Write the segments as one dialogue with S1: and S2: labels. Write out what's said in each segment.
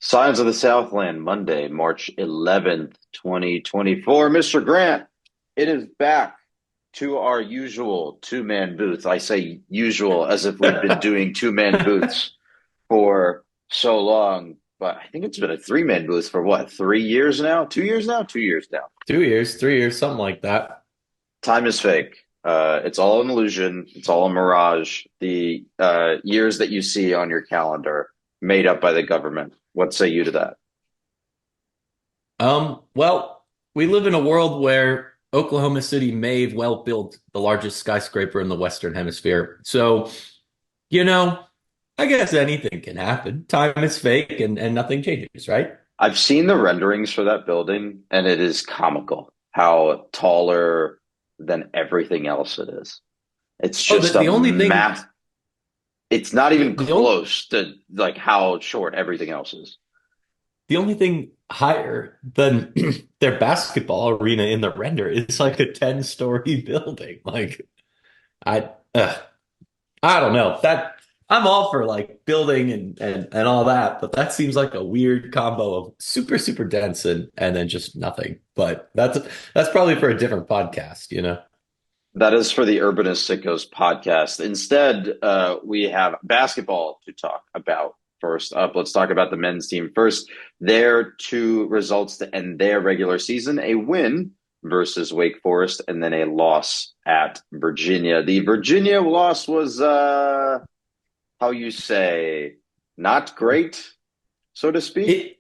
S1: Signs of the Southland, Monday, March 11th, 2024. Mr. Grant, it is back to our usual two-man booth. I say usual as if we've been doing two-man booths for so long, but I think it's been a three-man booth for what, 3 years now? 2 years now? 2 years now.
S2: 2 years, 3 years, something like that.
S1: Time is fake. It's all an illusion. It's all a mirage. The years that you see on your calendar made up by the government. What say you to that?
S2: Well, we live in a world where Oklahoma City may have well built the largest skyscraper in the Western Hemisphere. So, you know, I guess anything can happen. Time is fake and nothing changes, right?
S1: I've seen the renderings for that building, and it is comical how taller than everything else it is. It's
S2: Oh,
S1: just
S2: the,
S1: a
S2: the only thing,
S1: math. It's not
S2: the,
S1: even
S2: the only
S1: close to like how short everything else is.
S2: the only thing higher than their basketball arena in the render is like a 10-story building. Like I I don't know. That I'm all for like building and all that, but that seems like a weird combo of super, super dense and then just nothing. But that's probably for a different podcast, you know?
S1: That is for the Urbanist Sickos podcast. Instead, we have basketball to talk about. First up, let's talk about the men's team. First, their two results to end their regular season: a win versus Wake Forest, and then a loss at Virginia. The Virginia loss was, how you say, not great, so to speak.
S2: It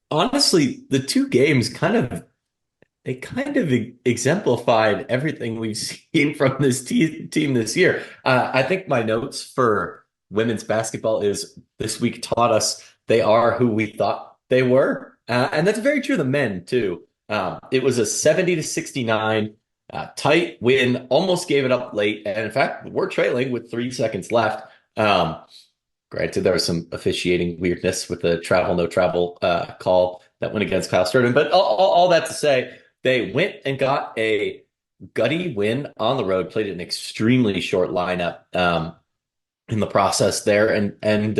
S2: honestly, the two games kind of exemplified everything we've seen from this team this year. I think my notes for women's basketball is this week taught us they are who we thought they were. And that's very true of the men, too. It was a 70-69 tight win, almost gave it up late. And in fact, we're trailing with 3 seconds left. Um, Granted, there was some officiating weirdness with the travel, no travel call that went against Kyle Sturden. But all that to say, they went and got a gutty win on the road, played an extremely short lineup in the process there, and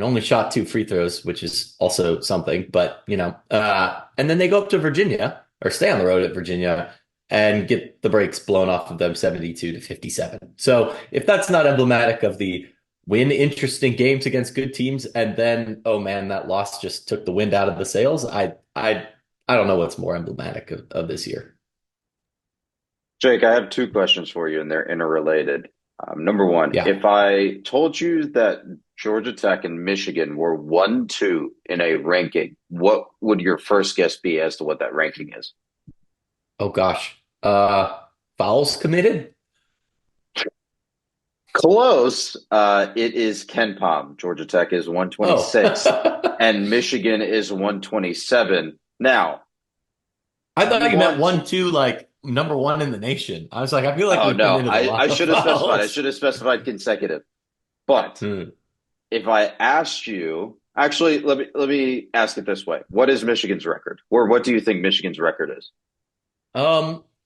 S2: only shot two free throws, which is also something. But and then they go up to Virginia or stay on the road at Virginia and get the breaks blown off of them 72-57. So if that's not emblematic of the win interesting games against good teams, and then oh man, that loss just took the wind out of the sails. I don't know what's more emblematic of this year.
S1: Jake, I have two questions for you, and they're interrelated. Number one,
S2: Yeah.
S1: if I told you that Georgia Tech and Michigan were 1-2 in a ranking, what would your first guess be as to what that ranking is?
S2: Oh gosh. Fouls committed?
S1: Close. It is Ken Palm. Georgia Tech is
S2: Oh.
S1: 126 and Michigan is 127. Now,
S2: I
S1: you
S2: thought you meant
S1: want.
S2: 1-2, like number one in the nation. I was like, I feel like
S1: Oh,
S2: we've
S1: no,
S2: committed a
S1: I
S2: lot of
S1: should have specified. I
S2: fouls.
S1: should have specified consecutive. But
S2: Hmm.
S1: if I asked you, actually, let me ask it this way: what is Michigan's record, or what do you think Michigan's record is?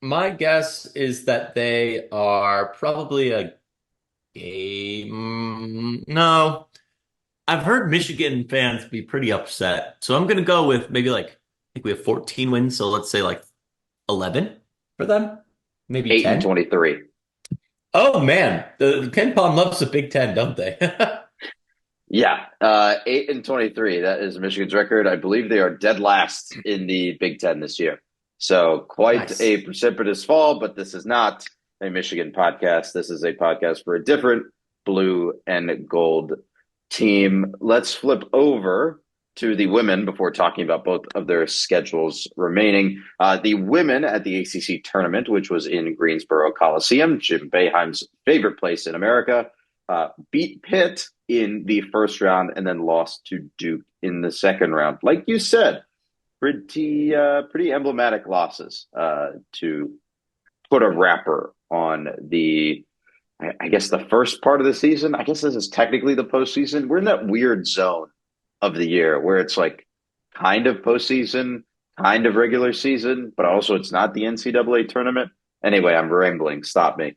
S2: My guess is that they are probably a game. No, I've heard Michigan fans be pretty upset. So I'm going to go with maybe like, I think we have 14 wins. So let's say like 11 for them, maybe
S1: Eight and
S2: 10.
S1: 23.
S2: Oh man, the Ken Pom loves the Big Ten, don't they?
S1: Yeah, 8 and 23. That is Michigan's record. I believe they are dead last in the Big Ten this year. So quite a
S2: Nice.
S1: precipitous fall, but this is not a Michigan podcast. This is a podcast for a different blue and gold team. Let's flip over to the women before talking about both of their schedules remaining. The women at the ACC tournament, which was in Greensboro Coliseum, Jim Boeheim's favorite place in America, beat Pitt in the first round and then lost to Duke in the second round. Like you said, pretty emblematic losses to put a wrapper on the. I guess the first part of the season. I guess this is technically the postseason. We're in that weird zone of the year where it's like kind of postseason, kind of regular season, but also it's not the NCAA tournament. Anyway, I'm rambling. Stop me.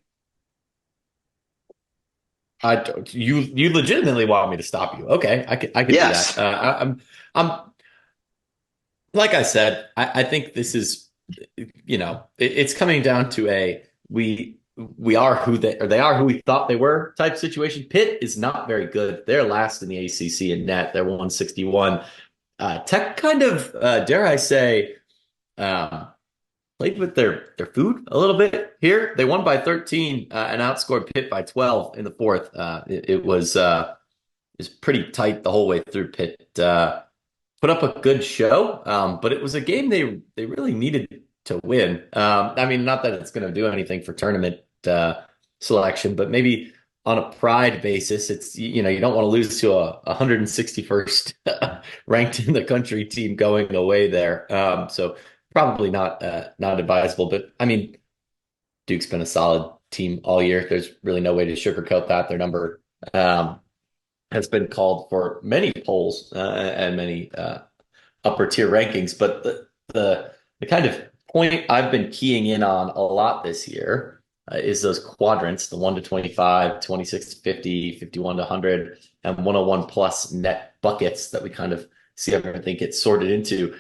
S2: You legitimately want me to stop you? Okay, I could do that.
S1: Yes.
S2: I'm like I said, I think this is, it's coming down to a we are who they or they are who we thought they were type situation. Pitt is not very good. They're last in the ACC in net. They're 161. Tech kind of, dare I say, um, played with their food a little bit here. They won by 13 and outscored Pitt by 12 in the fourth. It was pretty tight the whole way through. Pitt put up a good show, but it was a game they really needed to win. I mean, not that it's going to do anything for tournament selection, but maybe on a pride basis, it's you don't want to lose to a 161st ranked in the country team going away there. So probably not advisable. But I mean, Duke's been a solid team all year. There's really no way to sugarcoat that. Their number has been called for many polls and many upper tier rankings. But the kind of point I've been keying in on a lot this year is those quadrants, the 1 to 25, 26 to 50, 51 to 100, and 101 plus net buckets that we kind of see everything get sorted into.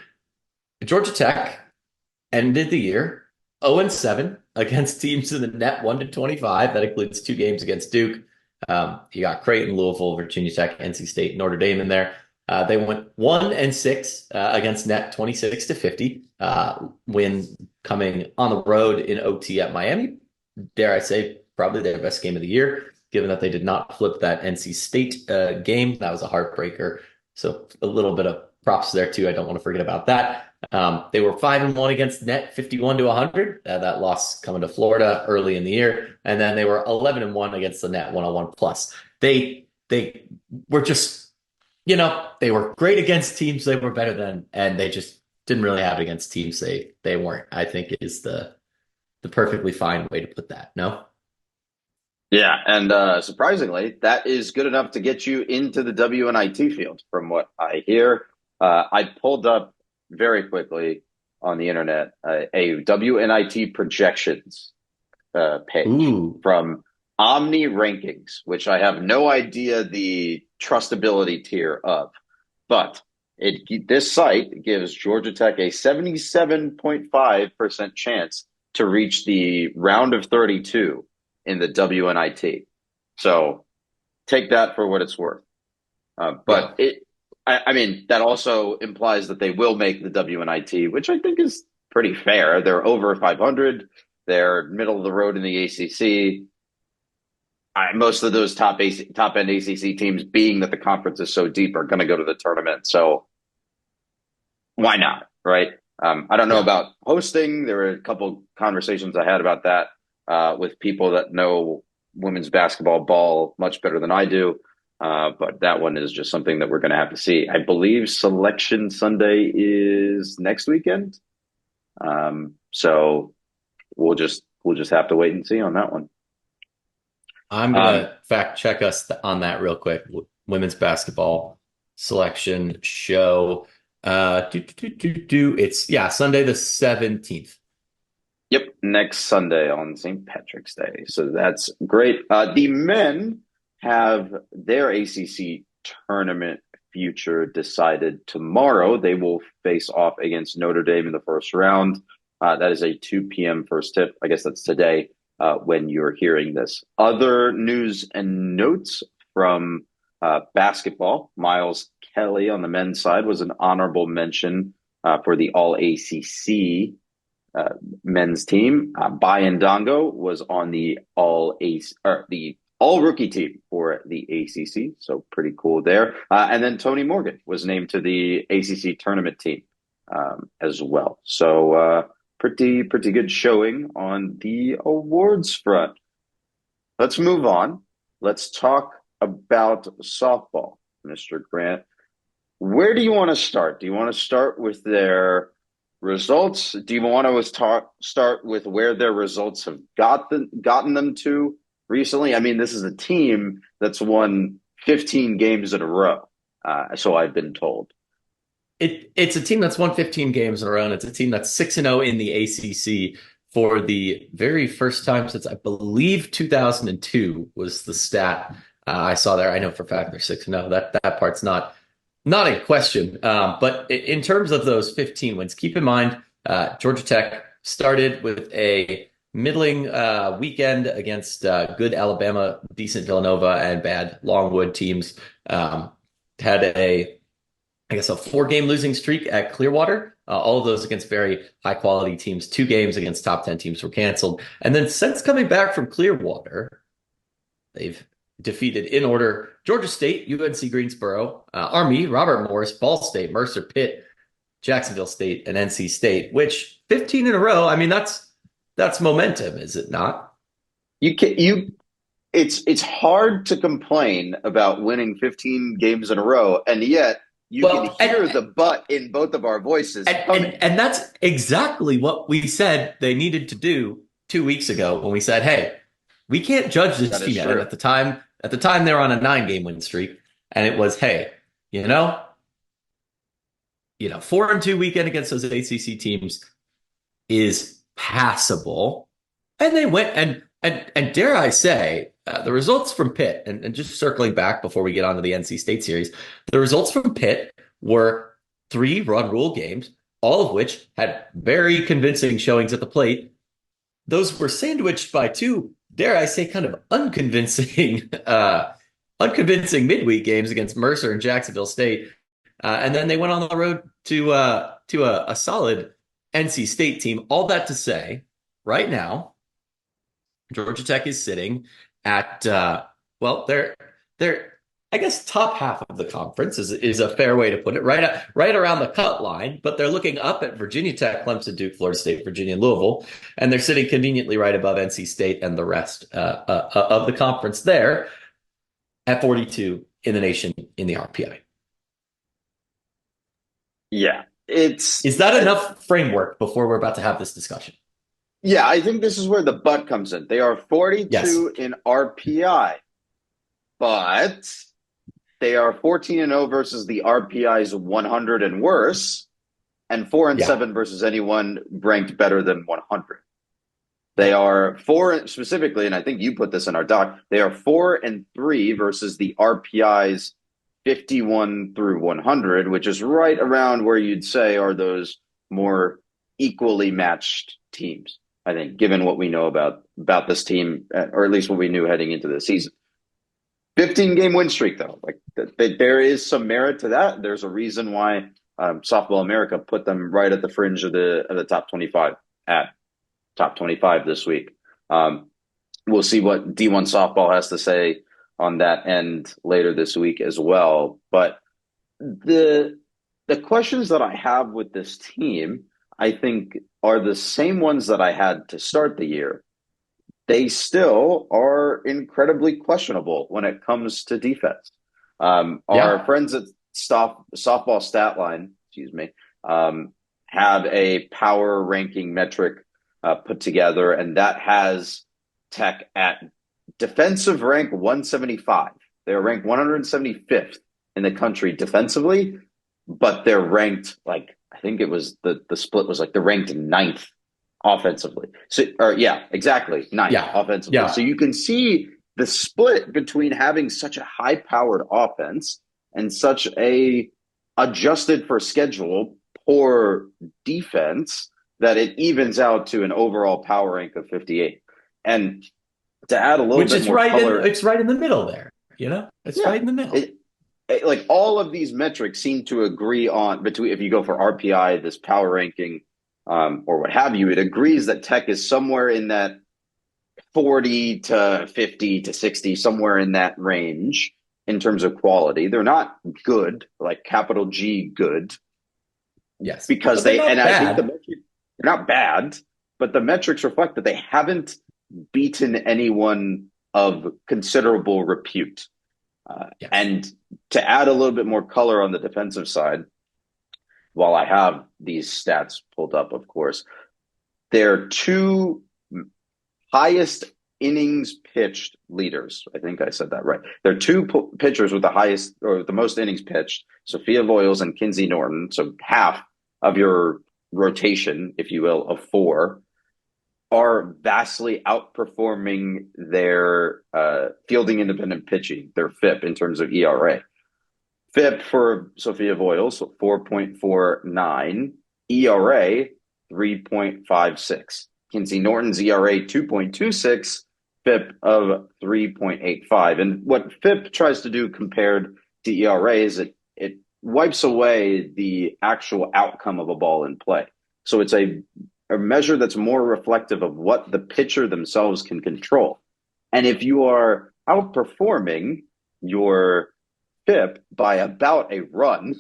S2: Georgia Tech ended the year 0-7 against teams in the net 1 to 25. That includes 2 games against Duke. You got Creighton, Louisville, Virginia Tech, NC State, Notre Dame in there. They went 1-6 against net 26 to 50. Win coming on the road in OT at Miami. Dare I say, probably their best game of the year, given that they did not flip that NC State game. That was a heartbreaker. So a little bit of props there too. I don't want to forget about that. They were 5-1 against net, 51 to 100. That loss coming to Florida early in the year, and then they were 11-1 against the net, 101 plus. They were just, they were great against teams they were better than, and they just didn't really have it against teams they weren't. I think is the perfectly fine way to put that. No.
S1: Yeah, and surprisingly, that is good enough to get you into the WNIT field, from what I hear. I pulled up very quickly on the internet a WNIT projections page
S2: Ooh.
S1: from Omni Rankings, which I have no idea the trustability tier of, but this site gives Georgia Tech a 77.5% chance to reach the round of 32 in the WNIT. So take that for what it's worth. But
S2: Yeah.
S1: I mean, that also implies that they will make the WNIT, which I think is pretty fair. They're over 500. They're middle of the road in the ACC. Most of those top end ACC teams, being that the conference is so deep, are going to go to the tournament. So why not, right? I don't know
S2: Yeah.
S1: about hosting. There were a couple conversations I had about that with people that know women's basketball ball much better than I do. But that one is just something that we're going to have to see. I believe Selection Sunday is next weekend. So we'll just have to wait and see on that one.
S2: I'm
S1: Um,
S2: gonna fact check us on that real quick. Women's basketball selection show. It's Sunday the 17th.
S1: yep, next Sunday on St. Patrick's Day. So that's great. The men have their ACC tournament future decided tomorrow. They will face off against Notre Dame in the first round. That is a 2 p.m. first tip. I guess that's today when you're hearing this. Other news and notes from basketball. Miles Kelly on the men's side was an honorable mention for the All ACC men's team. Bayan Dongo was on the all rookie team for the ACC, so pretty cool there. And then Tony Morgan was named to the ACC tournament team as well. So pretty good showing on the awards front. Let's move on. Let's talk about softball, Mr. Grant. Where do you want to start? Do you want to start with their results? Do you want to start with where their results have gotten them to recently? I mean, this is a team that's won 15 games in a row, so I've been told.
S2: It's a team that's won 15 games in a row, and it's a team that's 6-0 in the ACC. for the very first time since I believe 2002 was the stat I saw there. I know for a fact they're 6-0. That part's not in question. But in terms of those 15 wins, keep in mind Georgia Tech started with a middling weekend against good Alabama, decent Villanova, and bad Longwood teams. Had I guess, a 4-game losing streak at Clearwater. All of those against very high quality teams. 2 games against top 10 teams were canceled. And then since coming back from Clearwater, they've defeated in order Georgia State, UNC Greensboro, Army, Robert Morris, Ball State, Mercer, Pitt, Jacksonville State, and NC State, which 15 in a row. I mean, that's momentum, is it not?
S1: It's hard to complain about winning 15 games in a row, and yet you can hear the but in both of our voices.
S2: And that's exactly what we said they needed to do 2 weeks ago when we said, hey, we can't judge this team yet. And at the time they were on a 9-game win streak, and it was, hey, 4-2 weekend against those ACC teams is passable. And they went and dare I say, the results from Pitt, and just circling back before we get on to the NC State series, the results from Pitt were 3 run rule games, all of which had very convincing showings at the plate. Those were sandwiched by 2, dare I say, kind of unconvincing midweek games against Mercer and Jacksonville State. And then they went on the road to a solid NC State team. All that to say, right now, Georgia Tech is sitting at they're I guess top half of the conference is a fair way to put it, right around the cut line, but they're looking up at Virginia Tech, Clemson, Duke, Florida State, Virginia, and Louisville, and they're sitting conveniently right above NC State and the rest of the conference there at 42 in the nation in the RPI.
S1: Yeah,
S2: is that enough framework before we're about to have this discussion?
S1: Yeah, I think this is where the but comes in. They are 42
S2: yes.
S1: in RPI, but they are 14-0 versus the RPI's 100 and worse, and 4-7 versus anyone ranked better than 100. They are 4 specifically, and I think you put this in our doc. They are 4-3 versus the RPI's 51 through 100, which is right around where you'd say are those more equally matched teams. I think, given what we know about this team, or at least what we knew heading into the season. 15-game win streak, though. Like there is some merit to that. There's a reason why SoftballAmerica put them right at the fringe of the top 25 at top 25 this week. We'll see what D1 softball has to say on that end later this week as well. But the questions that I have with this team, I think, are the same ones that I had to start the year. They still are incredibly questionable when it comes to defense. Our friends at Softball Statline, have a power ranking metric put together, and that has Tech at defensive rank 175. They're ranked 175th in the country defensively, but they're ranked I think it was the split was they're ranked 9th offensively. So, exactly 9th offensively.
S2: Yeah.
S1: So you can see the split between having such a high-powered offense and such a adjusted for schedule poor defense that it evens out to an overall power rank of 58. And to add a little bit more color,
S2: it's right in the middle there. It's right in the middle.
S1: All of these metrics seem to agree on between, if you go for RPI, this power ranking, or what have you, it agrees that Tech is somewhere in that 40 to 50 to 60, somewhere in that range in terms of quality. They're not good, like capital G good.
S2: Yes.
S1: Because I think they're not bad, but the metrics reflect that they haven't beaten anyone of considerable repute. And to add a little bit more color on the defensive side, while I have these stats pulled up, of course, their 2 highest innings pitched leaders. I think I said that right. There are 2 pitchers with the highest or the most innings pitched, Sophia Voiles and Kinsey Norton. So half of your rotation, if you will, of 4. are vastly outperforming their fielding independent pitching, their FIP in terms of ERA. FIP for Sophia Voiles, 4.49, ERA 3.56. Kinsey Norton's ERA 2.26, FIP of 3.85. And what FIP tries to do compared to ERA is it wipes away the actual outcome of a ball in play. So it's a measure that's more reflective of what the pitcher themselves can control. And if you are outperforming your FIP by about a run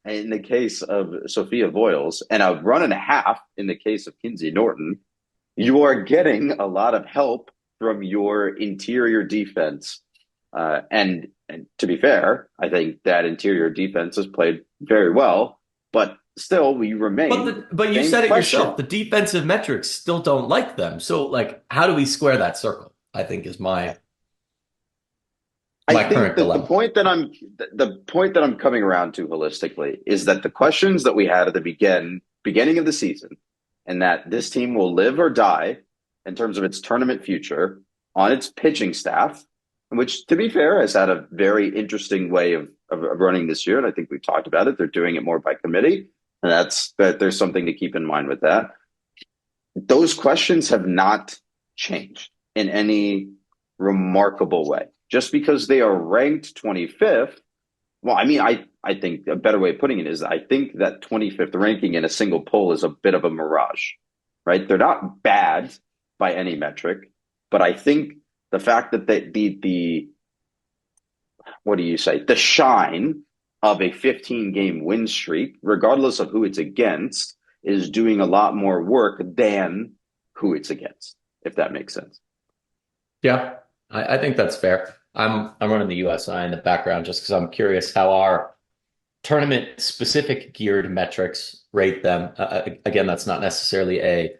S1: in the case of Sophia Voiles and a run and a half in the case of Kinsey Norton, you are getting a lot of help from your interior defense. And to be fair, I think that interior defense has played very well, but still we remain.
S2: But you said it yourself. The defensive metrics still don't like them. So like, how do we square that circle? I think is my current dilemma.
S1: The point that I'm coming around to holistically is that the questions that we had at the beginning of the season, and that this team will live or die in terms of its tournament future on its pitching staff, which, to be fair, has had a very interesting way of running this year. And I think we've talked about it. They're doing it more by committee. And there's something to keep in mind with that. Those questions have not changed in any remarkable way. Just because they are ranked 25th, well, I mean, I think a better way of putting it is I think that 25th ranking in a single poll is a bit of a mirage, right? They're not bad by any metric, but I think the fact that the what do you say? The shine of a 15-game win streak, regardless of who it's against, is doing a lot more work than who it's against, if that makes sense.
S2: Yeah, I think that's fair. I'm running the USI in the background just because I'm curious how our tournament specific geared metrics rate them. Again, that's not necessarily a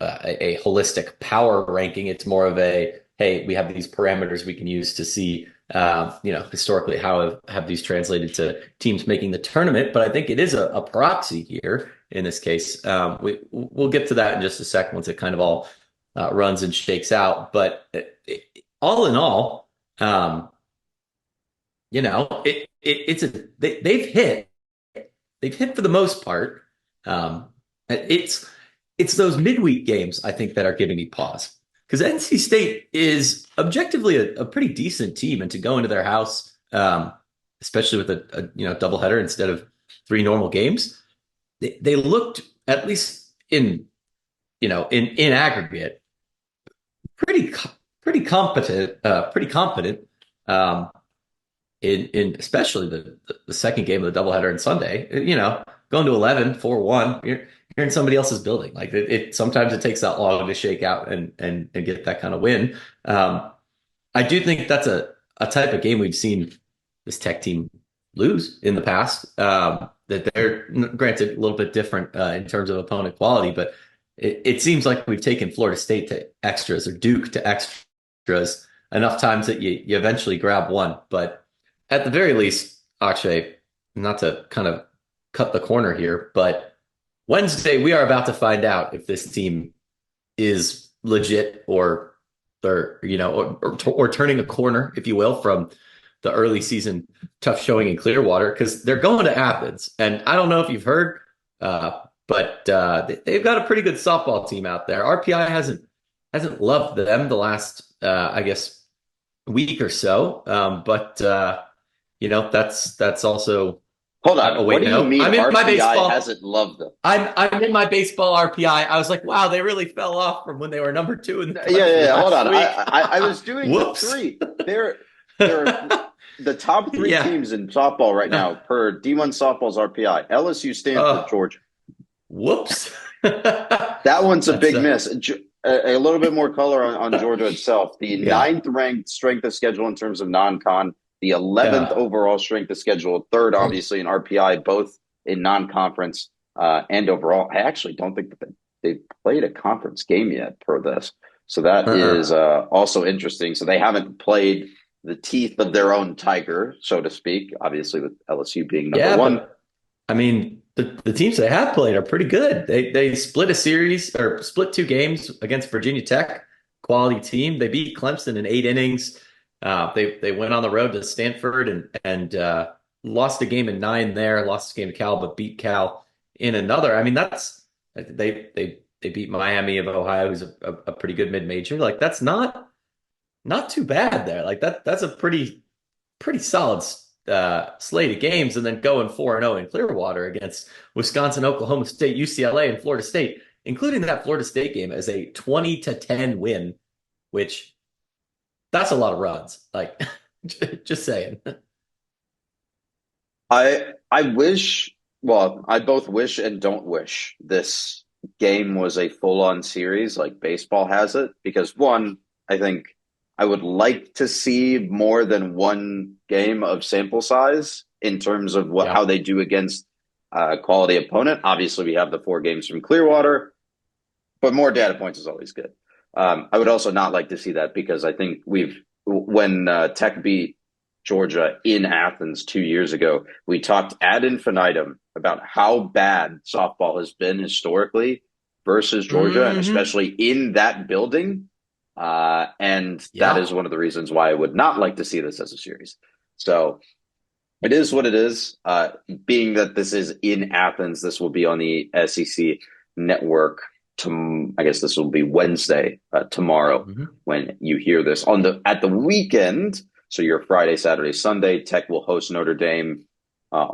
S2: holistic power ranking. It's more of hey, we have these parameters we can use to see, historically how have these translated to teams making the tournament. But I think it is a proxy here in this case. We'll get to that in just a second once it kind of all runs and shakes out. But all in all, they've hit for the most part. It's those midweek games, I think, that are giving me pause. Because NC State is objectively a pretty decent team, and to go into their house, especially with a doubleheader instead of 3 normal games, they looked, at least in aggregate, pretty competent, pretty confident. In especially the second game of the doubleheader on Sunday, going to 11, 4-1, you're in somebody else's building. Like sometimes it takes that long to shake out and get that kind of win. I do think that's a type of game we've seen this Tech team lose in the past. That they're granted a little bit different in terms of opponent quality, but it seems like we've taken Florida State to extras or Duke to extras enough times that you eventually grab one. But at the very least, Akshay, not to kind of cut the corner here, but Wednesday we are about to find out if this team is legit or turning a corner, if you will, from the early season tough showing in Clearwater, because they're going to Athens. And I don't know if you've heard, but they've got a pretty good softball team out there. RPI hasn't loved them the last, I guess, week or so. But that's also.
S1: Hold on. What do you mean?
S2: I'm in
S1: RPI
S2: my baseball.
S1: Hasn't loved them.
S2: I'm in my baseball RPI. I was like, wow, they really fell off from when they were number 2 in the country.
S1: Yeah. Hold on.
S2: Week.
S1: I was doing the 3. They're the top 3 teams in softball right now per D1 softball's RPI. LSU, Stanford, Georgia.
S2: Whoops.
S1: That one's a big miss. A little bit more color on Georgia itself. The 9th ranked strength of schedule in terms of non-con. The 11th overall strength of schedule, 3rd obviously in RPI, both in non-conference and overall. I actually don't think that they've played a conference game yet per this. So that is also interesting. So they haven't played the teeth of their own tiger, so to speak, obviously with LSU being number 1.
S2: But, I mean, the teams they have played are pretty good. They split a series or split two games against Virginia Tech, quality team. They beat Clemson in 8 innings. They went on the road to Stanford and lost a game in nine there. Lost a game to Cal, but beat Cal in another. I mean, they beat Miami of Ohio, who's a pretty good mid major. Like that's not too bad there. Like that's a pretty solid slate of games, and then going 4-0 in Clearwater against Wisconsin, Oklahoma State, UCLA, and Florida State, including that Florida State game as a 20-10 win, which that's a lot of runs. Like, just saying.
S1: I wish, well, I both wish and don't wish this game was a full-on series like baseball has it, because one, I think I would like to see more than one game of sample size in terms of how
S2: Yeah.
S1: they do against a quality opponent. Obviously, we have the 4 games from Clearwater, but more data points is always good. I would also not like to see that because I think when Tech beat Georgia in Athens 2 years ago, we talked ad infinitum about how bad softball has been historically versus Georgia, and
S2: Hmm.
S1: especially in that building. And that
S2: Yeah.
S1: is one of the reasons why I would not like to see this as a series. So it is what it is. Being that this is in Athens, this will be on the SEC network. I guess this will be Wednesday, tomorrow,
S2: Hmm.
S1: when you hear this on at the weekend. So your Friday, Saturday, Sunday, Tech will host Notre Dame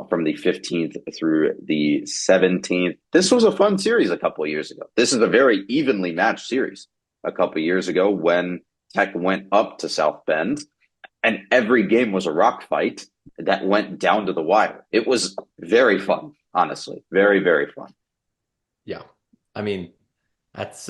S1: from the 15th through the 17th. This was a fun series a couple of years ago. This is a very evenly matched series a couple of years ago when Tech went up to South Bend, and every game was a rock fight that went down to the wire. It was very fun, honestly. Very, very fun.
S2: Yeah. I mean, that's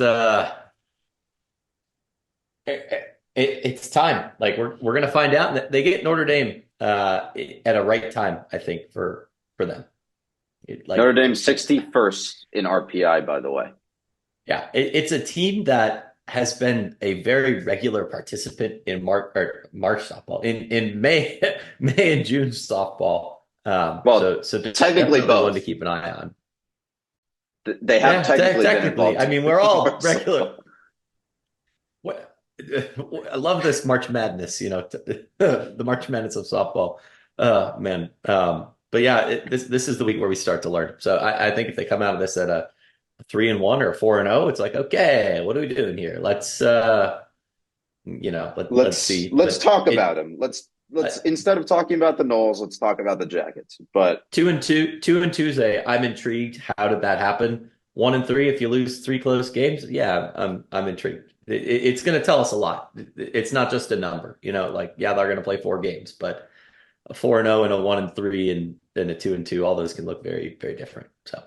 S2: it's time. Like we're gonna find out. And they get Notre Dame at a right time, I think, for them.
S1: Notre
S2: Like
S1: Dame 61st in RPI, by the way.
S2: yeah, it's a team that has been a very regular participant in March softball, in May May and June softball.
S1: Well,
S2: So
S1: technically
S2: definitely one to
S1: both.
S2: keep an eye on.
S1: They have
S2: Yeah,
S1: technically been
S2: technically.
S1: involved
S2: I mean,
S1: in
S2: we're
S1: more
S2: all regular.
S1: softball.
S2: What I love this March Madness, the March Madness of softball. Man. But yeah, this is the week where we start to learn. So I think if they come out of this at a 3-1 or 4-0, it's like, okay, what are we doing here? Let's see.
S1: Let's
S2: But
S1: talk about
S2: it
S1: them. Let's
S2: uh,
S1: instead of talking about the Knowles, let's talk about the Jackets. But
S2: 2-2, 2-2. I'm intrigued. How did that happen? 1-3. If you lose three close games, yeah, I'm intrigued. It's going to tell us a lot. It's not just a number, like yeah, they're going to play 4 games, but a 4-0 and a 1-3 and a 2-2, all those can look very, very different. So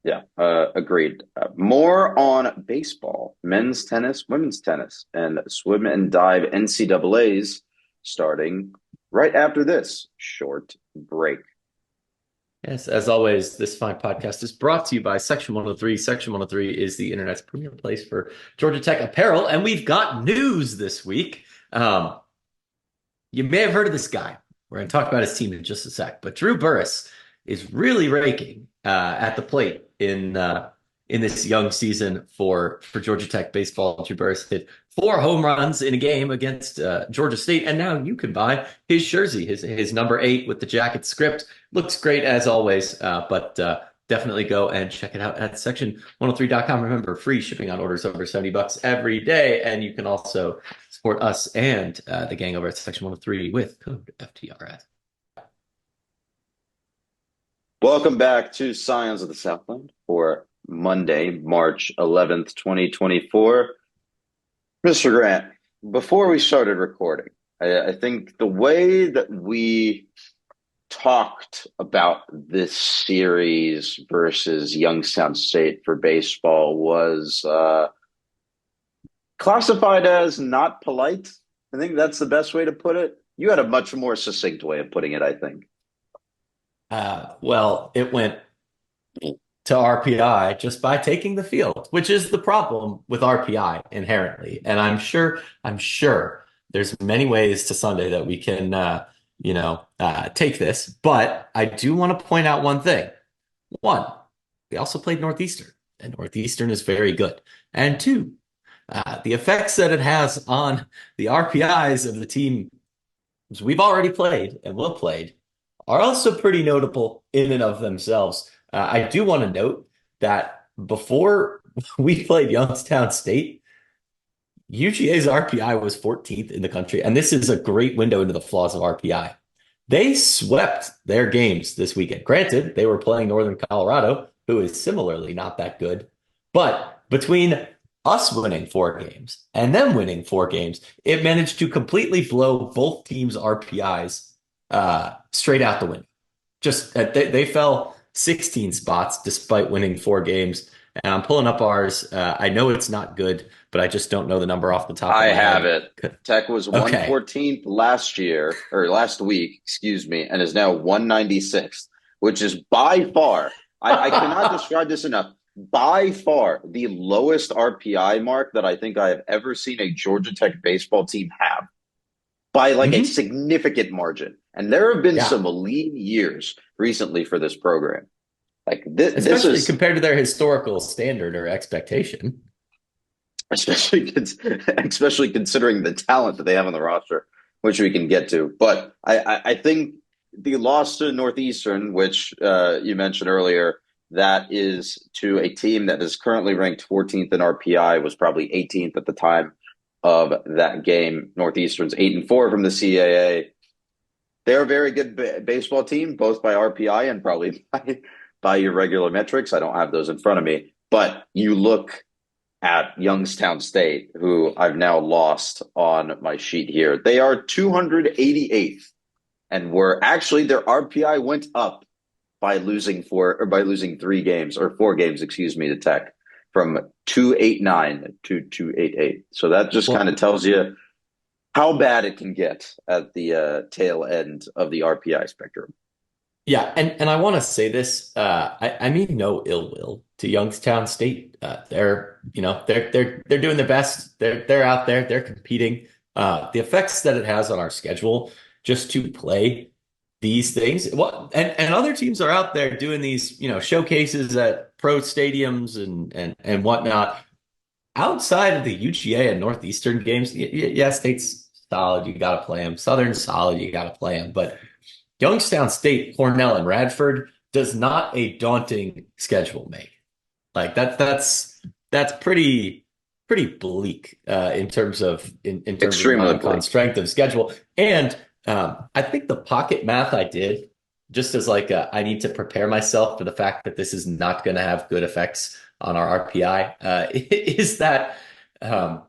S1: yeah, agreed. More on baseball, men's tennis, women's tennis, and swim and dive NCAA's starting right after this short break.
S2: yes, as always, this fine podcast is brought to you by Section 103. Section 103 is the internet's premier place for Georgia Tech apparel, and we've got news this week. You may have heard of this guy. We're going to talk about his team in just a sec, but Drew Burris is really raking at the plate in this young season for Georgia Tech baseball. Drew Burris hit 4 home runs in a game against Georgia State, and now you can buy his jersey, his number 8 with the jacket script. Looks great as always, but definitely go and check it out at section103.com. Remember, free shipping on orders over $70 every day, and you can also support us and the gang over at Section 103 with code FTRS.
S1: Welcome back to Scions of the Southland for Monday, March 11th, 2024. Mr. Grant, before we started recording, I think the way that we talked about this series versus Youngstown State for baseball was classified as not polite. I think that's the best way to put it. You had a much more succinct way of putting it, I think.
S2: Well, it went to RPI just by taking the field, which is the problem with RPI inherently. And I'm sure there's many ways to Sunday that we can take this, but I do want to point out one thing. One, we also played Northeastern, and Northeastern is very good. And two, the effects that it has on the RPIs of the teams we've already played and will played are also pretty notable in and of themselves. I do want to note that before we played Youngstown State, UGA's RPI was 14th in the country, and this is a great window into the flaws of RPI. They swept their games this weekend. Granted, they were playing Northern Colorado, who is similarly not that good. But between us winning 4 games and them winning 4 games, it managed to completely blow both teams' RPIs straight out the window. Just they fell 16 spots despite winning 4 games. And I'm pulling up ours. I know it's not good, but I just don't know the number off the top of
S1: I
S2: my
S1: have
S2: head.
S1: it. Tech was
S2: Okay.
S1: 114th last year, or last week, excuse me, and is now 196th, which is by far, I cannot describe this enough, by far the lowest RPI mark that I think I have ever seen a Georgia Tech baseball team have by like a
S2: Mhm.
S1: significant margin. And there have been
S2: Yeah.
S1: some lean years recently for this program. Like this
S2: Especially
S1: is
S2: compared to their historical standard or expectation.
S1: especially especially considering the talent that they have on the roster, which we can get to. But I think the loss to Northeastern, which you mentioned earlier, that is to a team that is currently ranked 14th in RPI, was probably 18th at the time of that game. Northeastern's 8-4 from the CAA. They're a very good baseball team, both by RPI and probably by your regular metrics. I don't have those in front of me, but you look at Youngstown State, who I've now lost on my sheet here. They are 288th, and were actually their RPI went up by losing 3 games, or 4 games, excuse me, to Tech, from 289 to 288. So that just kind of
S2: Well,
S1: tells you how bad it can get at the tail end of the RPI spectrum.
S2: yeah, and I want to say this. I mean no ill will to Youngstown State. They're doing their best. They're out there. They're competing. The effects that it has on our schedule just to play these things. Well, and other teams are out there doing these showcases at pro stadiums and whatnot. Outside of the UGA and Northeastern games, yeah, State's solid. You got to play them. Southern's solid. You got to play them. But Youngstown State, Cornell, and Radford does not a daunting schedule make. Like that's pretty bleak in terms of
S1: Extremely
S2: non-con
S1: bleak.
S2: strength of schedule. And I think the pocket math I did, just as like I need to prepare myself for the fact that this is not going to have good effects on our RPI, is that um,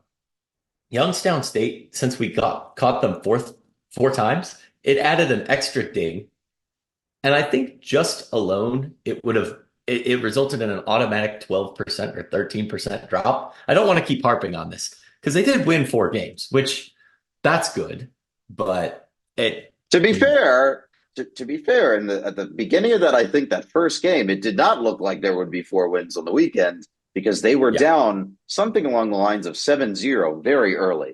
S2: Youngstown State, since we got caught them 4 times, it added an extra ding. And I think just alone, it resulted in an automatic 12% or 13% drop. I don't want to keep harping on this because they did win 4 games, which that's good. But it,
S1: To be fair, to be fair, at the beginning of that, I think that first game, it did not look like there would be 4 wins on the weekend because they were
S2: yeah,
S1: down something along the lines of 7-0 very early.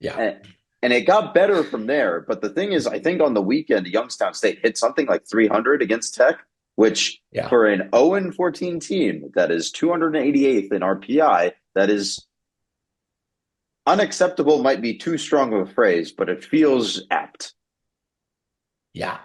S2: yeah,
S1: And, and it got better from there. But the thing is, I think on the weekend, Youngstown State hit something like 300 against Tech, which
S2: yeah,
S1: for an 0-14 team that is 288th in RPI, that is unacceptable, might be too strong of a phrase, but it feels apt.
S2: yeah.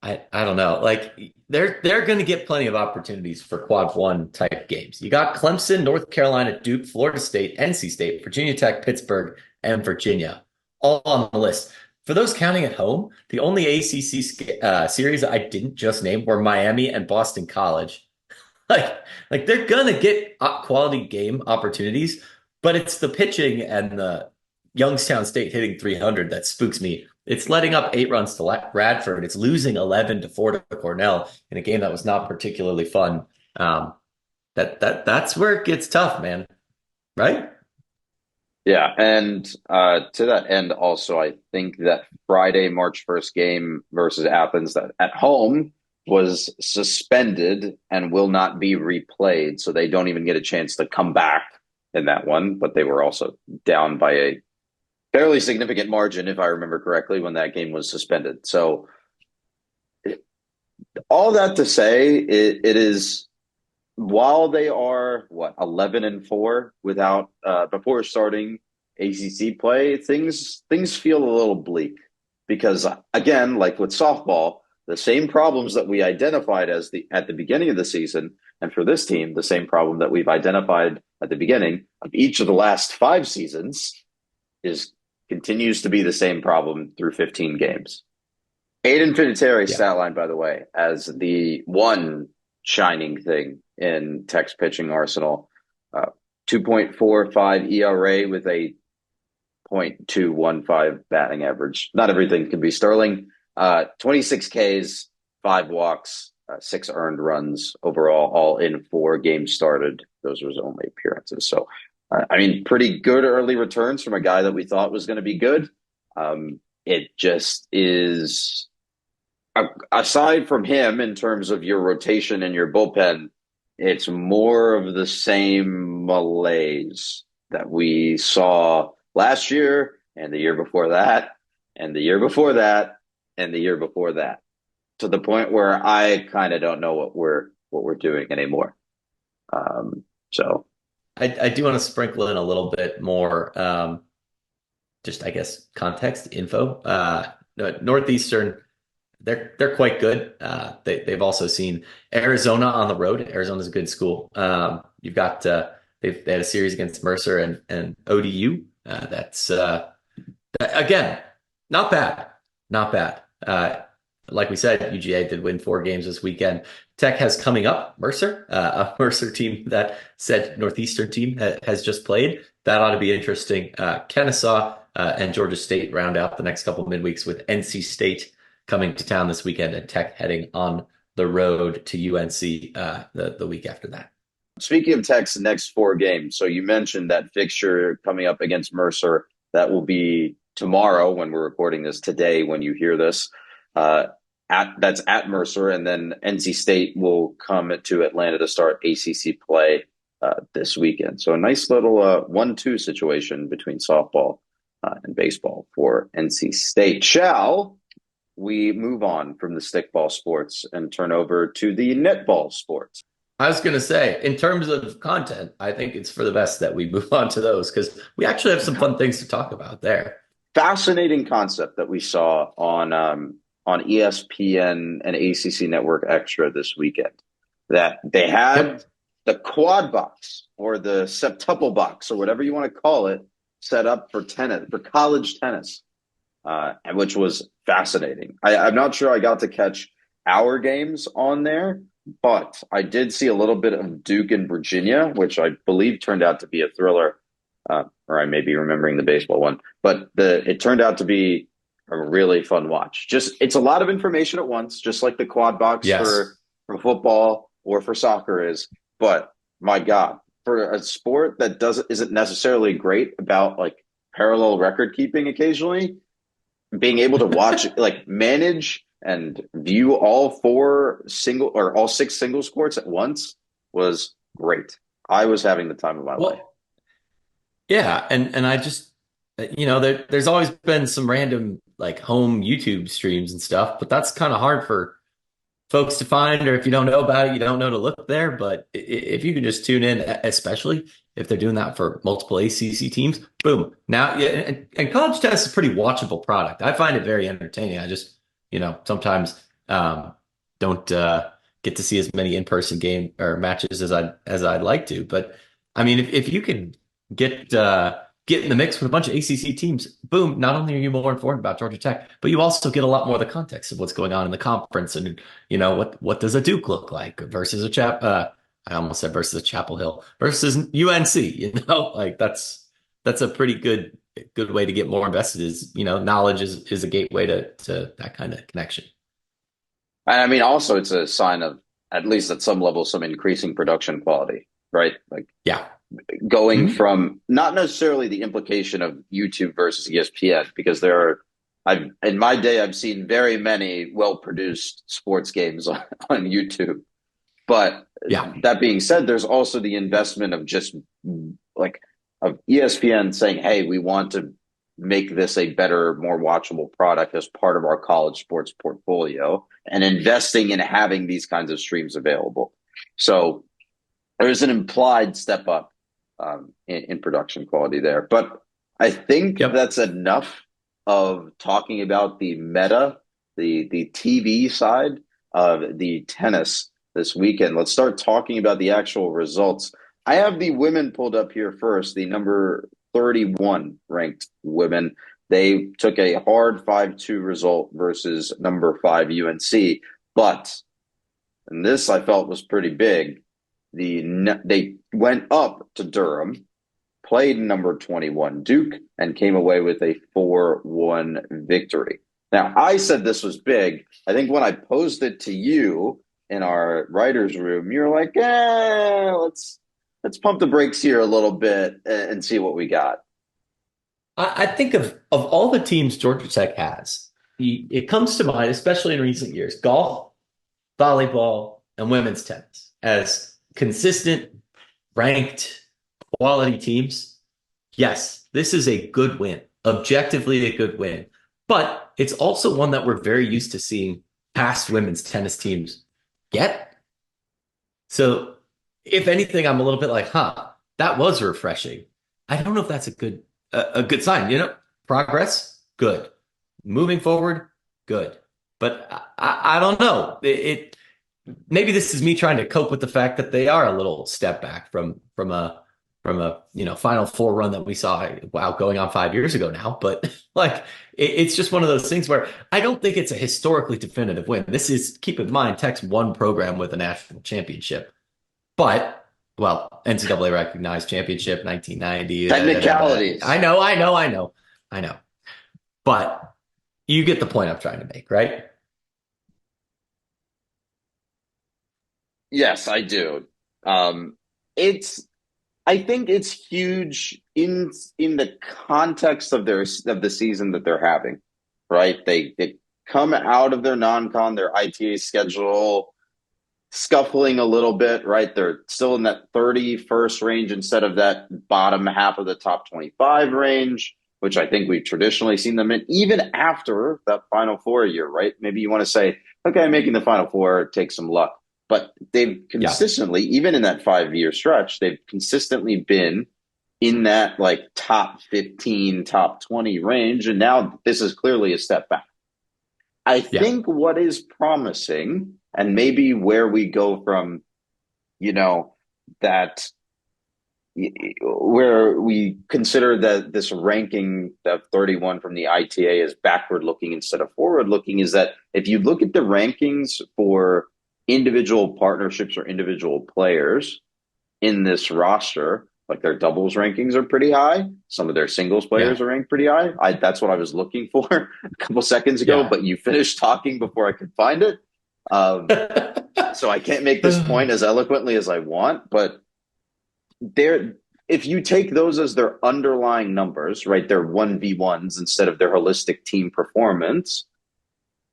S2: I don't know. Like they're going to get plenty of opportunities for quad one type games. You got Clemson, North Carolina, Duke, Florida State, NC State, Virginia Tech, Pittsburgh, and Virginia, all on the list. For those counting at home, the only ACC series I didn't just name were Miami and Boston College. Like, like they're gonna get quality game opportunities, but it's the pitching and the Youngstown State hitting 300 that spooks me. It's letting up 8 runs to Radford. It's losing 11-4 to Cornell in a game that was not particularly fun. Um, that's where it gets tough, man. Right?
S1: Yeah, and to that end, also, I think that Friday, March 1st game versus Athens, that at home was suspended and will not be replayed, so they don't even get a chance to come back in that one. But they were also down by a fairly significant margin, if I remember correctly, when that game was suspended. So all that to say, it is while they are what 11-4 without before starting ACC play, things feel a little bleak because again, like with softball, the same problems that we identified as the at the beginning of the season, and for this team, the same problem that we've identified at the beginning of each of the last 5 seasons is continues to be the same problem through 15 games. Aiden Finitteri's
S2: Yeah.
S1: stat line, by the way, as the one shining thing in Tech's pitching arsenal. 2.45 ERA with a 0.215 batting average. Not everything can be sterling. 26 Ks, 5 walks, 6 earned runs overall, all in 4 games started. Those were his only appearances. So, I mean, pretty good early returns from a guy that we thought was going to be good. It just is aside from him in terms of your rotation and your bullpen, it's more of the same malaise that we saw last year and the year before that and the year before that and the year before that to the point where I kind of don't know what we're doing anymore. So
S2: I do want to sprinkle in a little bit more, just I guess context info. Northeastern, they're quite good. They've also seen Arizona on the road. Arizona's a good school. You've got they had a series against Mercer and ODU. That's again not bad, not bad. Like we said, UGA did win 4 games this weekend. Tech has coming up Mercer, a Mercer team that said Northeastern team has just played. That ought to be interesting. Kennesaw and Georgia State round out the next couple of midweeks with NC State coming to town this weekend and Tech heading on the road to UNC the week after that.
S1: speaking of Tech's next 4 games, so you mentioned that fixture coming up against Mercer. That will be tomorrow when we're recording this. Today, when you hear this, that's at Mercer, and then NC State will come to Atlanta to start ACC play this weekend. So a nice little 1-2 situation between softball and baseball for NC State. Shall we move on from the stickball sports and turn over to the netball sports?
S2: I was going to say, in terms of content, I think it's for the best that we move on to those because we actually have some fun things to talk about there.
S1: Fascinating concept that we saw on ESPN and ACC Network Extra this weekend. That they had
S2: Yep.
S1: the quad box or the septuple box or whatever you want to call it set up for tennis, for college tennis, and which was fascinating. I'm not sure I got to catch our games on there, but I did see a little bit of Duke and Virginia, which I believe turned out to be a thriller. Or I may be remembering the baseball one, but it turned out to be a really fun watch. Just it's a lot of information at once, just like the quad box
S2: Yes.
S1: for football or for soccer is. But my God, for a sport that isn't necessarily great about like parallel record keeping occasionally, being able to watch like manage and view all 6 singles courts at once was great. I was having the time of my life.
S2: Well, yeah, and I just there's always been some random like home YouTube streams and stuff, but that's kind of hard for folks to find, or if you don't know about it, you don't know to look there. But if you can just tune in, especially if they're doing that for multiple ACC teams, boom. Now, yeah, and college tennis is a pretty watchable product. I find it very entertaining. I just, sometimes don't get to see as many in-person game or matches as I'd like to. But I mean, if you can get in the mix with a bunch of ACC teams, boom, not only are you more informed about Georgia Tech, but you also get a lot more of the context of what's going on in the conference and, what does a Duke look like versus I almost said versus a Chapel Hill versus UNC, like that's a pretty good way to get more invested is, knowledge is a gateway to that kind of connection.
S1: And I mean, also, it's a sign of, at least at some level, some increasing production quality, right? Like
S2: Yeah.
S1: going
S2: Mhm.
S1: from not necessarily the implication of YouTube versus ESPN, because in my day, I've seen very many well-produced sports games on YouTube. But
S2: Yeah.
S1: that being said, there's also the investment of just like of ESPN saying, "Hey, we want to make this a better, more watchable product as part of our college sports portfolio and investing in having these kinds of streams available. So there's an implied step up in production quality there. But I think
S2: Yep.
S1: that's enough of talking about the meta, the TV side of the tennis this weekend. Let's start talking about the actual results. I have the women pulled up here first, the number 31 ranked women. They took a hard 5-2 result versus number 5 UNC. But, and this I felt was pretty big, they went up to Durham, played number 21 Duke, and came away with a 4-1 victory. Now, I said this was big. I think when I posed it to you in our writers' room, you're like, let's pump the brakes here a little bit and see what we got.
S2: I think of all the teams Georgia Tech has, it comes to mind, especially in recent years, golf, volleyball, and women's tennis as consistent, ranked, quality teams. Yes, this is a good win, objectively a good win. But it's also one that we're very used to seeing past women's tennis teams get. So, if anything, I'm a little bit like, that was refreshing. I don't know if that's a good sign. Progress, good. Moving forward, good. But I don't know. Maybe this is me trying to cope with the fact that they are a little step back from a Final Four run that we saw, wow, going on 5 years ago now. But like it's just one of those things where I don't think it's a historically definitive win. This is, keep in mind, Tech's one program with a national championship. But, well, NCAA recognized championship 1990.
S1: Technicalities.
S2: I know. But you get the point I'm trying to make, right?
S1: Yes, I do. It's I think it's huge in the context of the season that they're having, right? They come out of their non-con, their ITA schedule, scuffling a little bit, right? They're still in that 31st range instead of that bottom half of the top 25 range, which I think we've traditionally seen them in, even after that Final Four year, right? Maybe you want to say, okay, making the Final Four takes some luck. But they've
S2: Yeah.
S1: consistently, even in that 5 year stretch, they've consistently been in that like top 15, top 20 range. And now this is clearly a step back. I
S2: Yeah.
S1: think what is promising, and maybe where we go from, you know, that where we consider that this ranking of 31 from the ITA is backward looking instead of forward looking, is that if you look at the rankings for individual partnerships or individual players in this roster, like their doubles rankings are pretty high. Some of their singles players
S2: Yeah.
S1: are ranked pretty high. That's what I was looking for a couple seconds ago,
S2: Yeah.
S1: but you finished talking before I could find it. So I can't make this point as eloquently as I want, but they're if you take those as their underlying numbers, right? They're 1v1s instead of their holistic team performance.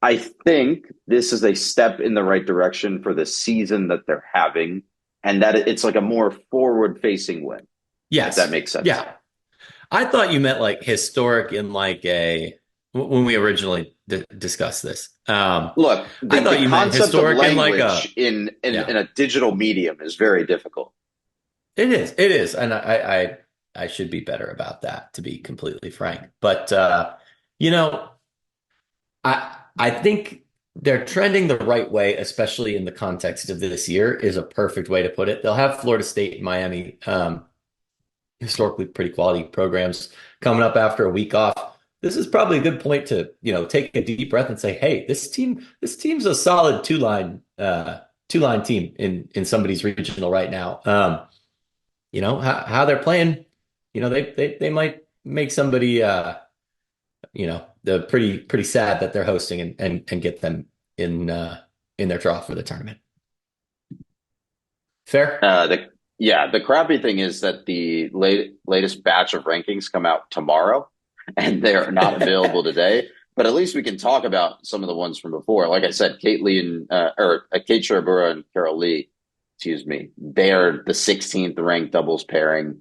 S1: I think this is a step in the right direction for the season that they're having, and that it's like a more forward facing win, if that
S2: Yes.
S1: makes sense.
S2: Yeah. I thought you meant like historic in like when we originally discussed this.
S1: Look,
S2: I
S1: the
S2: thought you meant
S1: concept of
S2: historic in like
S1: language
S2: yeah,
S1: in a digital medium is very difficult.
S2: it is. And I should be better about that, to be completely frank. But, you know, I think they're trending the right way, especially in the context of this year, is a perfect way to put it. They'll have Florida State and Miami, historically pretty quality programs coming up after a week off. This is probably a good point to, take a deep breath and say, hey, this team's a solid two line team in somebody's regional right now. How they're playing, they might make somebody the pretty sad that they're hosting and get them in their draw for the tournament. Fair?
S1: The crappy thing is that the latest batch of rankings come out tomorrow, and they're not available today. But at least we can talk about some of the ones from before. Like I said, Kate Sherabura and Carol Lee, excuse me, they're the 16th ranked doubles pairing.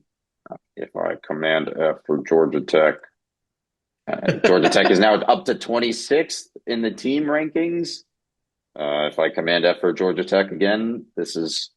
S1: If I command F for Georgia Tech, Georgia Tech is now up to 26th in the team rankings. If I command F for Georgia Tech again, this is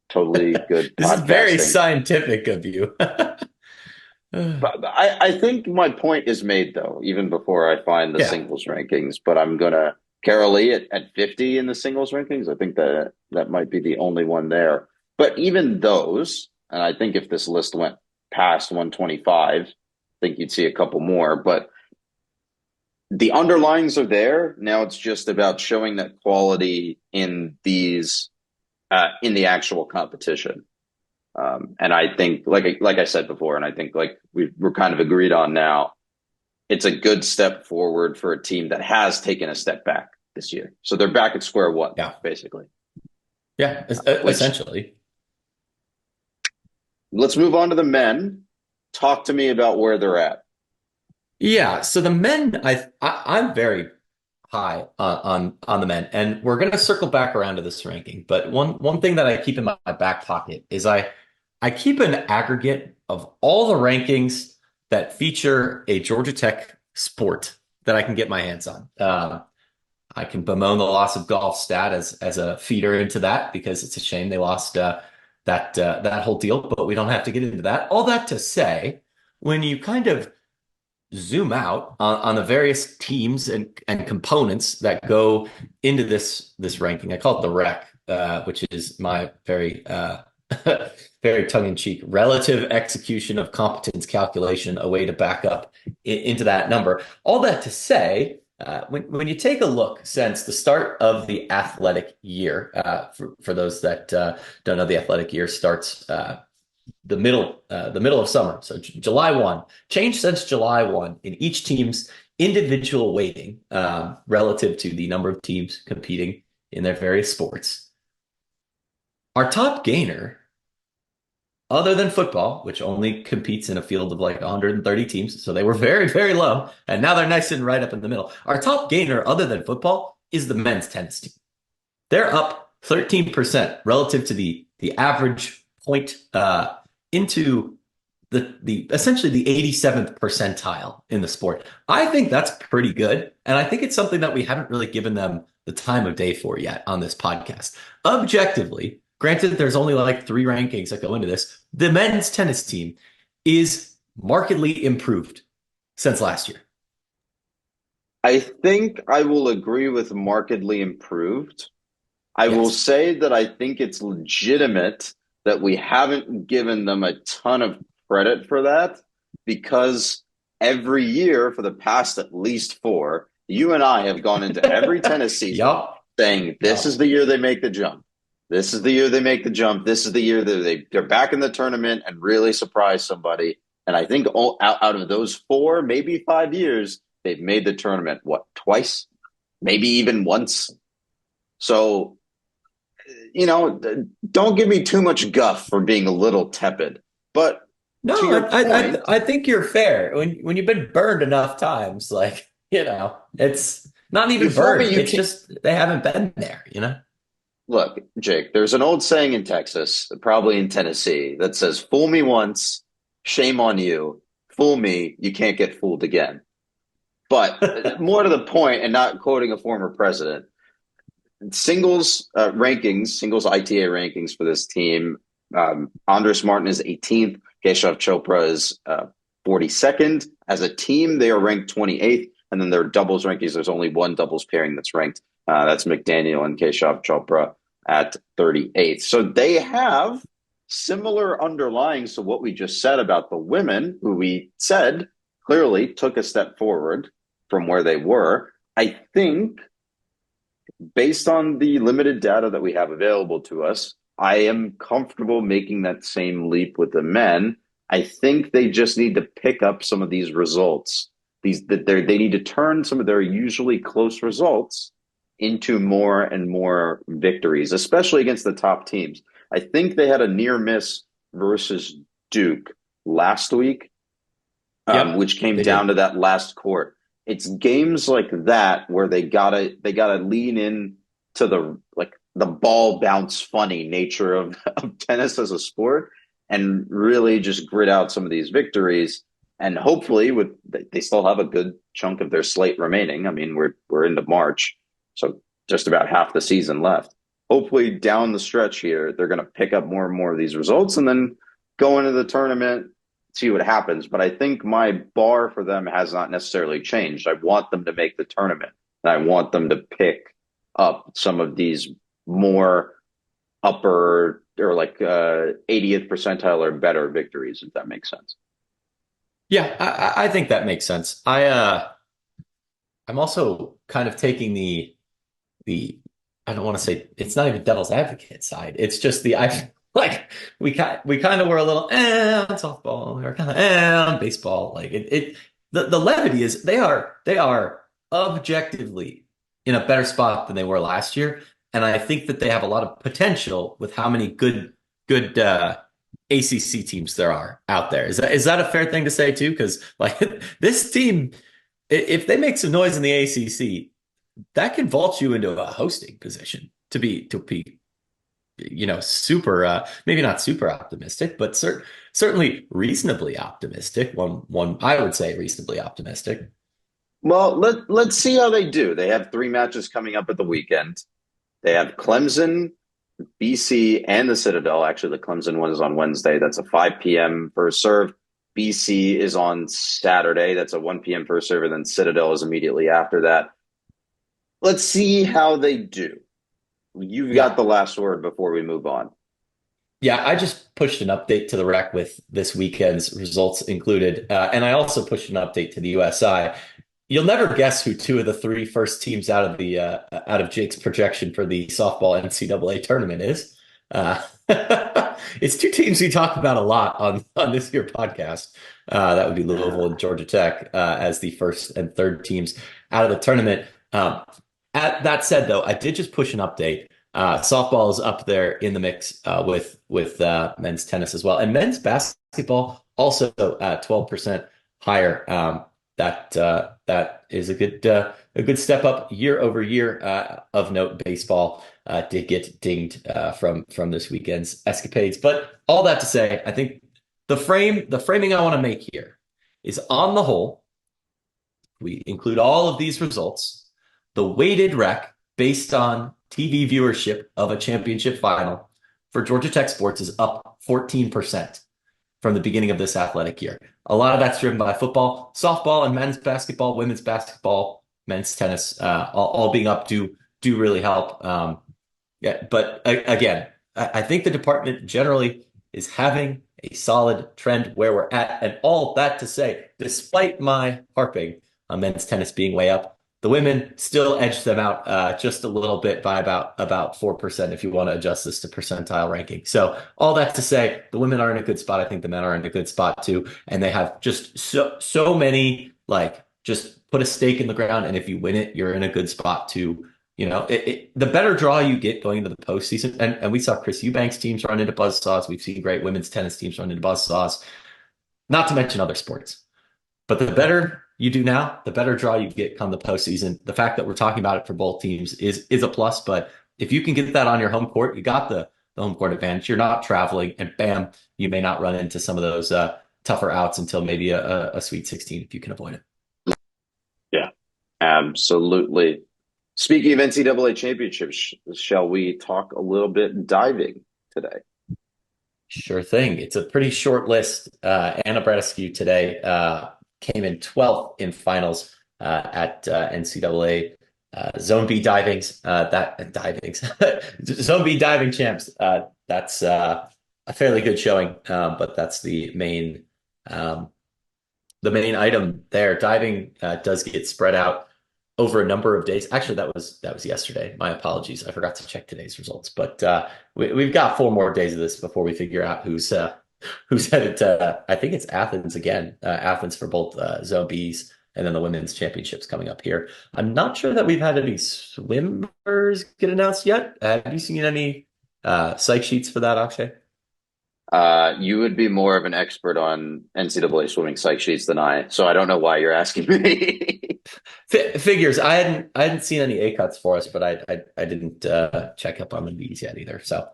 S1: totally good
S2: This is very
S1: podcasting.
S2: scientific of you.
S1: But I think my point is made though, even before I find the
S2: Yeah.
S1: singles rankings. But I'm gonna Carol Lee at 50 in the singles rankings. I think that might be the only one there. But even those, and I think if this list went past 125, I think you'd see a couple more. But the underlyings are there. Now it's just about showing that quality in these in the actual competition. And I think, like I said before, and I think like we're kind of agreed on now, it's a good step forward for a team that has taken a step back this year. So they're back at square one,
S2: Yeah.
S1: basically.
S2: Yeah.
S1: Which
S2: Essentially.
S1: let's move on to the men. Talk to me about where they're at.
S2: Yeah. So the men, I'm very high on the men, and we're going to circle back around to this ranking. But one thing that I keep in my back pocket is I keep an aggregate of all the rankings that feature a Georgia Tech sport that I can get my hands on. I can bemoan the loss of golf stat as a feeder into that because it's a shame they lost that whole deal, but we don't have to get into that. All that to say, when you kind of zoom out on the various teams and components that go into this ranking. I call it the rec, which is my very very tongue-in-cheek relative execution of competence calculation, a way to back up into that number. All that to say, when you take a look since the start of the athletic year, for those that don't know, the athletic year starts the middle of summer. So July 1, change since July 1 in each team's individual weighting relative to the number of teams competing in their various sports. Our top gainer, other than football, which only competes in a field of like 130 teams, so they were very, very low, and now they're nice and right up in the middle. Our top gainer, other than football, is the men's tennis team. They're up 13% relative to the average point into the essentially the 87th percentile in the sport. I think that's pretty good. And I think it's something that we haven't really given them the time of day for yet on this podcast. Objectively, granted, there's only like 3 rankings that go into this. The men's tennis team is markedly improved since last year.
S1: I think I will agree with markedly improved. I will
S2: Yes.
S1: say that I think it's legitimate that we haven't given them a ton of credit for that because every year for the past at least 4, you and I have gone into every tennis season
S2: Yup.
S1: saying this is
S2: Yup.
S1: the year they make the jump. This is the year they make the jump. This is the year that they're back in the tournament and really surprise somebody. And I think out of those 4, maybe 5 years, they've made the tournament, what, twice? Maybe even once. So don't give me too much guff for being a little tepid. But to
S2: No,
S1: your point,
S2: I think you're fair. When you've been burned enough times, like, it's not
S1: you
S2: even
S1: fool me,
S2: burned.
S1: you
S2: It's
S1: can't.
S2: just they haven't been there.
S1: Look, Jake, there's an old saying in Texas, probably in Tennessee, that says, fool me once, shame on you. Fool me, you can't get fooled again. But more to the point, and not quoting a former president, singles rankings, singles ITA rankings for this team. Andres Martin is 18th. Keshav Chopra is 42nd. As a team, they are ranked 28th. And then their doubles rankings, there's only one doubles pairing that's ranked. That's McDaniel and Keshav Chopra at 38th. So they have similar underlyings to what we just said about the women, who we said clearly took a step forward from where they were. I think based on the limited data that we have available to us, I am comfortable making that same leap with the men. I think they just need to pick up some of these results. They need to turn some of their usually close results into more and more victories, especially against the top teams. I think they had a near miss versus Duke last week,
S2: Yep,
S1: which came
S2: they
S1: down
S2: did.
S1: to that last court. It's games like that where they gotta lean in to the ball bounce funny nature of tennis as a sport and really just grit out some of these victories. and hopefully with they still have a good chunk of their slate remaining. I mean, we're into March, so just about half the season left. Hopefully down the stretch here, they're going to pick up more and more of these results and then go into the tournament, see what happens. But I think my bar for them has not necessarily changed. I want them to make the tournament, and I want them to pick up some of these more upper or like 80th percentile or better victories, if that makes sense.
S2: Yeah, I think that makes sense. I'm also kind of taking the I don't want to say it's not even devil's advocate side. It's just the I like we kind of were a little on softball or kind of on baseball. Like the levity is they are objectively in a better spot than they were last year, and I think that they have a lot of potential with how many good ACC teams there are out there. Is that a fair thing to say too? Because like this team, if they make some noise in the ACC, that can vault you into a hosting position to be super maybe not super optimistic, but certainly reasonably optimistic. One I would say reasonably optimistic.
S1: Well, let's see how they do. They have three matches coming up at the weekend. They have Clemson, BC, and the Citadel. Actually, the Clemson one is on Wednesday. That's a 5 p.m. first serve. BC is on Saturday. That's a 1 p.m. first serve, and then Citadel is immediately after that. Let's see how they do. You've got
S2: Yeah.
S1: the last word before we move on.
S2: Yeah, I just pushed an update to the rec with this weekend's results included, and I also pushed an update to the USI. You'll never guess who two of the three first teams out of Jake's projection for the softball NCAA tournament is. Uh, it's two teams we talk about a lot on this here podcast. That would be Louisville and Georgia Tech as the first and third teams out of the tournament. That said, though, I did just push an update. Softball is up there in the mix with men's tennis as well, and men's basketball also 12% higher. That is a good step up year over year. Of note, baseball did get dinged from this weekend's escapades. But all that to say, I think the framing I want to make here is on the whole, we include all of these results, the weighted rec based on TV viewership of a championship final for Georgia Tech sports is up 14% from the beginning of this athletic year. A lot of that's driven by football, softball, and men's basketball, women's basketball, men's tennis, all being up do really help. Yeah, but again, I think the department generally is having a solid trend where we're at, and all that to say, despite my harping on men's tennis being way up, the women still edged them out just a little bit by about 4% if you want to adjust this to percentile ranking. So all that to say, the women are in a good spot. I think the men are in a good spot too, and they have just so many like just put a stake in the ground, and if you win it, you're in a good spot to the better draw you get going into the postseason. And we saw Chris Eubanks teams run into buzzsaws. We've seen great women's tennis teams run into buzzsaws, not to mention other sports. But the better you do now, the better draw you get come the postseason. The fact that we're talking about it for both teams is a plus. But if you can get that on your home court, you got the home court advantage. You're not traveling, and bam, you may not run into some of those tougher outs until maybe a Sweet 16 if you can avoid it.
S1: Yeah, absolutely. Speaking of NCAA championships, shall we talk a little bit diving today?
S2: Sure thing. It's a pretty short list. Anna Bradescu today came in 12th in finals at NCAA Zone B divings. Zone B diving champs. That's a fairly good showing, but that's the main item there. Diving does get spread out over a number of days. Actually, that was yesterday. My apologies. I forgot to check today's results. But we've got 4 more days of this before we figure out who's headed to. I think it's Athens again. Athens for both Zone Bs and then the women's championships coming up here. I'm not sure that we've had any swimmers get announced yet. Have you seen any psych sheets for that, Akshay?
S1: You would be more of an expert on NCAA swimming psych sheets than I, so I don't know why you're asking me.
S2: Figures. I hadn't seen any A cuts for us, but I didn't check up on the Bs yet either. So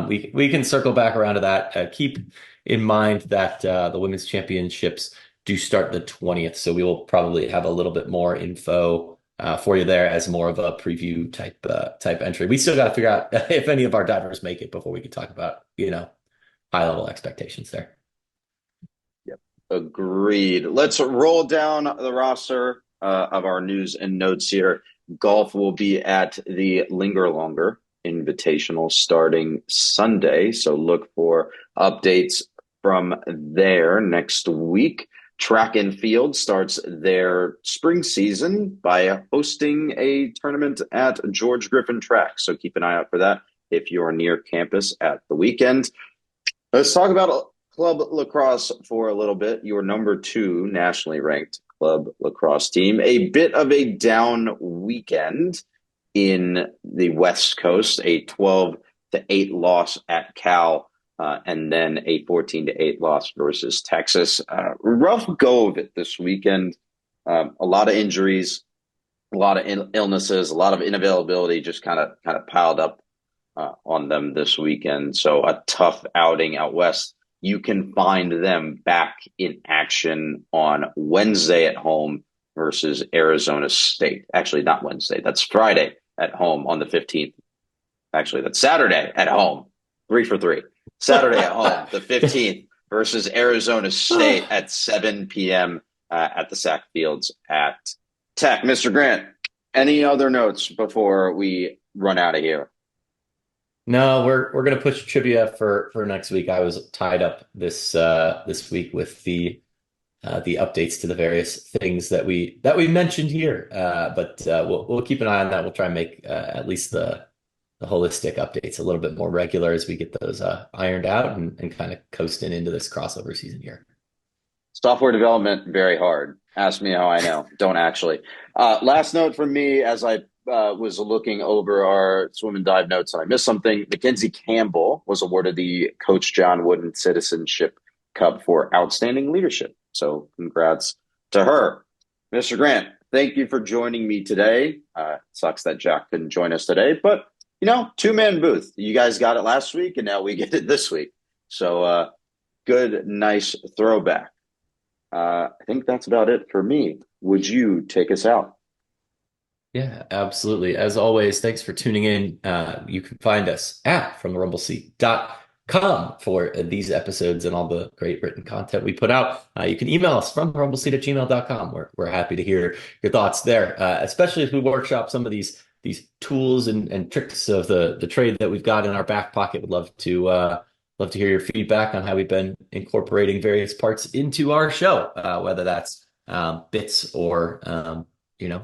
S2: we can circle back around to that. Keep in mind that the women's championships do start the 20th. So we will probably have a little bit more info for you there as more of a preview type entry. We still got to figure out if any of our divers make it before we can talk about, high level expectations there.
S1: Yep. Agreed. Let's roll down the roster of our news and notes here. Golf will be at the Linger Longer Invitational starting Sunday. So look for updates from there next week. Track and Field starts their spring season by hosting a tournament at George Griffin Track. So keep an eye out for that if you're near campus at the weekend. Let's talk about Club Lacrosse for a little bit. Your number 2 nationally ranked Club Lacrosse team. A bit of a down weekend in the West Coast, a 12-8 loss at Cal, and then a 14-8 loss versus Texas. Rough go of it this weekend. A lot of injuries, a lot of illnesses, a lot of inavailability just kind of piled up on them this weekend. So a tough outing out west. You can find them back in action on Wednesday at home versus Arizona State. Actually, not Wednesday. That's Friday at home on the 15th. Actually, that's Saturday at home. 3 for 3. Saturday at home, the 15th versus Arizona State at 7 p.m. At the Sac Fields at Tech. Mr. Grant, any other notes before we run out of here?
S2: No, we're gonna push trivia for next week. I was tied up this week with the updates to the various things that we mentioned here. But we'll keep an eye on that. We'll try and make at least the holistic updates a little bit more regular as we get those ironed out and kind of coasting into this crossover season here.
S1: Software development, very hard. Ask me how I know. Don't actually. Last note from me as I was looking over our swim and dive notes and I missed something. Mackenzie Campbell was awarded the Coach John Wooden Citizenship Cup for outstanding leadership. So congrats to her. Mr. Grant, thank you for joining me today. Sucks that Jack couldn't join us today, but 2-man booth. You guys got it last week and now we get it this week. So good, nice throwback. I think that's about it for me. Would you take us out?
S2: Yeah, absolutely. As always, thanks for tuning in. You can find us at fromtherumbleseat.com for these episodes and all the great written content we put out. You can email us from rumbleseat@gmail.com. We're happy to hear your thoughts there, especially as we workshop some of these tools and tricks of the trade that we've got in our back pocket. Would love to hear your feedback on how we've been incorporating various parts into our show, whether that's bits or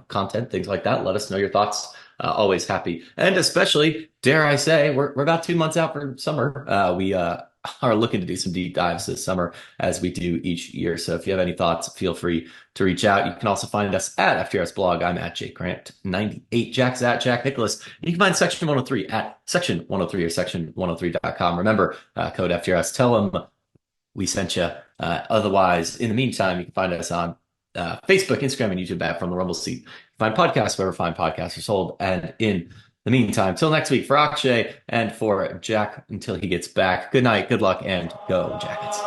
S2: content, things like that. Let us know your thoughts. Always happy. And especially, dare I say, we're about 2 months out from summer. We are looking to do some deep dives this summer as we do each year. So if you have any thoughts, feel free to reach out. You can also find us at FTRS Blog. I'm at Jake Grant98. Jack's at Jack Nicholas. You can find Section 103 at Section 103 or Section103.com. Remember, code FTRS. Tell them we sent you. Otherwise, in the meantime, you can find us on Facebook, Instagram, and YouTube at From the Rumble Seat. Find podcasts wherever fine podcasts are sold. And in the meantime, till next week, for Akshay and for Jack until he gets back, good night, good luck, and go Jackets.